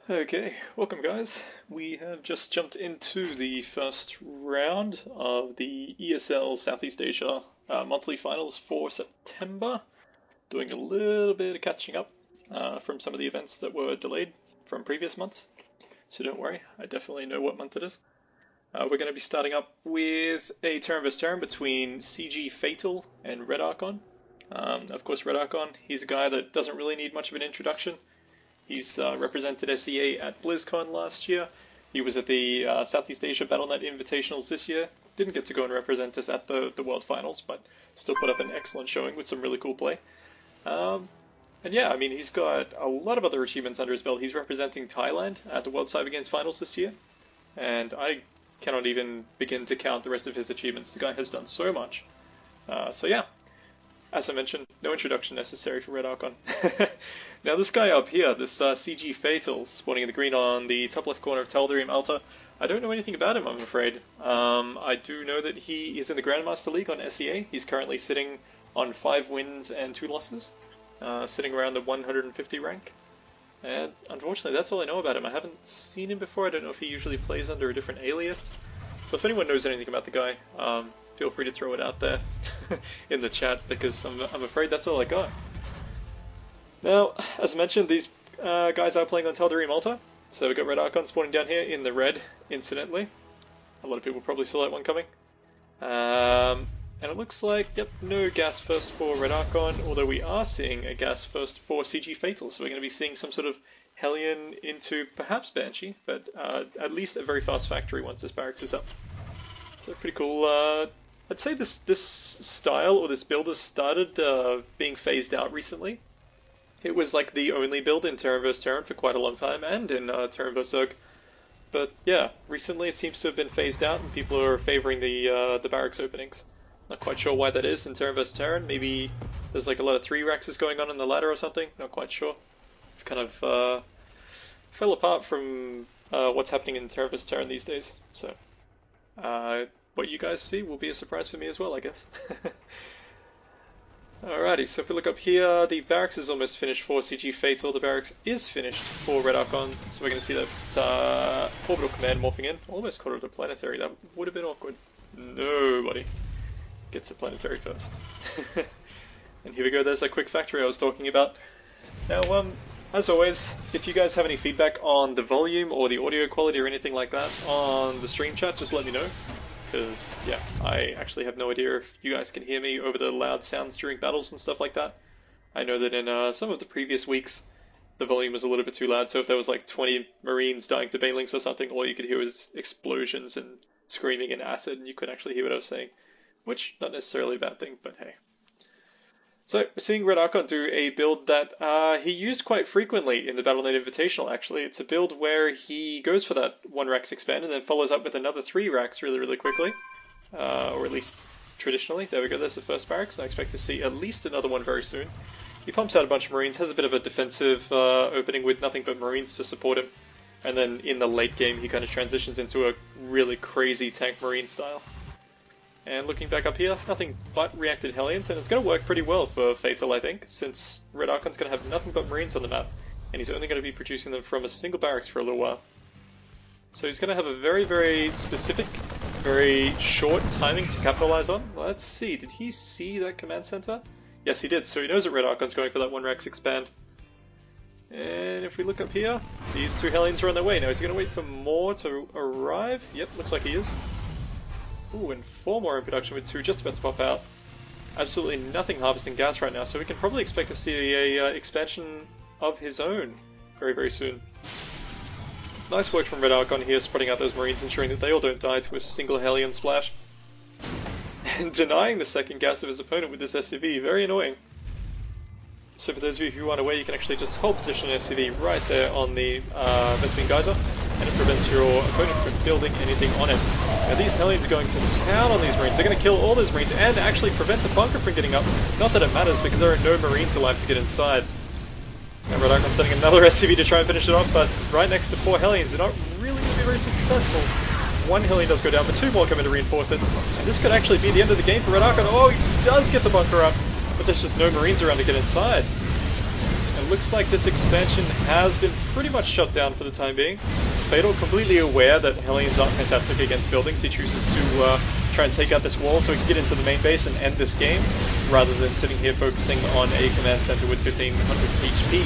Okay, welcome guys. We have just jumped into the first round of the ESL Southeast Asia monthly finals for September. Doing a little bit of catching up from some of the events that were delayed from previous months. So don't worry, I definitely know what month it is. We're going to be starting up with a Terran vs Terran between CGFatal and RedArchon. Of course, RedArchon, he's a guy that doesn't really need much of an introduction. He's represented SEA at BlizzCon last year. He was at the Southeast Asia Battle.net Invitationals this year. Didn't get to go and represent us at the World Finals, but still put up an excellent showing with some really cool play. And yeah, I mean, he's got a lot of other achievements under his belt. He's representing Thailand at the World Cyber Games Finals this year. And I cannot even begin to count the rest of his achievements. The guy has done so much. So yeah. As I mentioned, no introduction necessary for RedArchon. Now this guy up here, this CGFatal, spawning in the green on the top left corner of Tal'darim Alter, I don't know anything about him, I'm afraid. I do know that he is in the Grandmaster League on SEA. He's currently sitting on 5 wins and 2 losses, sitting around the 150 rank. And unfortunately, that's all I know about him. I haven't seen him before. I don't know if he usually plays under a different alias. So if anyone knows anything about the guy, feel free to throw it out there in the chat, because I'm afraid that's all I got. Now, as I mentioned, these guys are playing on Tal'darim Alter, so we've got RedArchon spawning down here in the red, incidentally. A lot of people probably saw that one coming. And it looks like, yep, no gas first for RedArchon, although we are seeing a gas first for CGFatal, so we're going to be seeing some sort of Hellion into perhaps Banshee, but at least a very fast factory once this barracks is up. So pretty cool. I'd say this style, or this build, has started being phased out recently. It was like the only build in Terran vs Terran for quite a long time, and in Terran vs Zerg. But yeah, recently it seems to have been phased out, and people are favouring the barracks openings. Not quite sure why that is in Terran vs Terran. Maybe there's like a lot of 3-raxes going on in the ladder or something. Not quite sure. It's kind of fell apart from what's happening in Terran vs Terran these days. So what you guys see will be a surprise for me as well, I guess. Alrighty, so if we look up here, the barracks is almost finished for CGFatal. The barracks is finished for RedArchon, so we're going to see that orbital command morphing in. Almost called it a planetary. That would have been awkward. Nobody gets a planetary first. And here we go, there's that quick factory I was talking about. Now, as always, if you guys have any feedback on the volume or the audio quality or anything like that on the stream chat, just let me know. Because, yeah, I actually have no idea if you guys can hear me over the loud sounds during battles and stuff like that. I know that in some of the previous weeks, the volume was a little bit too loud, so if there was like 20 Marines dying to Banelings or something, all you could hear was explosions and screaming and acid, and you couldn't actually hear what I was saying. Which, not necessarily a bad thing, but hey. So, we're seeing RedArchon do a build that he used quite frequently in the Battle.net Invitational, actually. It's a build where he goes for that 1-rax expand and then follows up with another 3-rax really, really quickly. Or at least traditionally. There we go, there's the first barracks, and I expect to see at least another one very soon. He pumps out a bunch of Marines, has a bit of a defensive opening with nothing but Marines to support him. And then in the late game, he kind of transitions into a really crazy tank Marine style. And looking back up here, nothing but reacted Hellions, and it's going to work pretty well for Fatal, I think, since RedArchon's going to have nothing but Marines on the map, and he's only going to be producing them from a single barracks for a little while. So he's going to have a very, very specific, very short timing to capitalize on. Let's see, did he see that command center? Yes, he did, so he knows that RedArchon's going for that 1-rax expand. And if we look up here, these 2 Hellions are on their way. Now, is he going to wait for more to arrive? Yep, looks like he is. Ooh, and 4 more in production with 2 just about to pop out. Absolutely nothing harvesting gas right now, so we can probably expect to see a expansion of his own very, very soon. Nice work from RedArchon here, spreading out those Marines, ensuring that they all don't die to a single Hellion splash. And denying the second gas of his opponent with this SCV, very annoying. So for those of you who aren't aware, you can actually just hold position SCV right there on the Vespine Geyser, and it prevents your opponent from building anything on it. Now these Hellions are going to town on these Marines. They're going to kill all those Marines and actually prevent the bunker from getting up. Not that it matters, because there are no Marines alive to get inside. And RedArchon sending another SCV to try and finish it off, but right next to 4 Hellions, they're not really going to be very successful. 1 Hellion does go down, but 2 more come in to reinforce it. And this could actually be the end of the game for RedArchon. Oh, he does get the bunker up, but there's just no Marines around to get inside. And it looks like this expansion has been pretty much shut down for the time being. Fatal, completely aware that Hellions aren't fantastic against buildings, he chooses to try and take out this wall so he can get into the main base and end this game, rather than sitting here focusing on a command center with 1500 HP.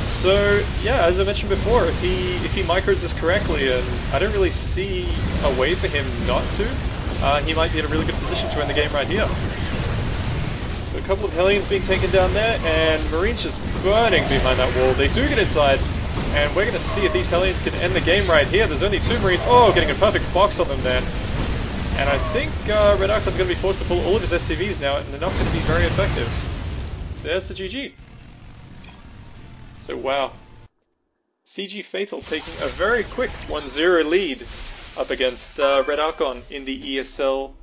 So yeah, as I mentioned before, if he micros this correctly, and I don't really see a way for him not to, he might be in a really good position to end the game right here. So a couple of Hellions being taken down there, and Marines just burning behind that wall. They do get inside, and we're going to see if these Hellions can end the game right here. There's only 2 Marines. Oh, getting a perfect box on them there. And I think RedArchon's going to be forced to pull all of his SCVs now, and they're not going to be very effective. There's the GG. So wow. CGFatal taking a very quick 1-0 lead up against RedArchon in the ESL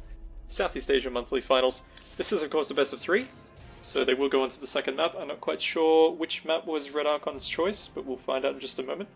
Southeast Asia Monthly Finals. This is of course the best of 3, so they will go on to the second map. I'm not quite sure which map was RedArchon's choice, but we'll find out in just a moment.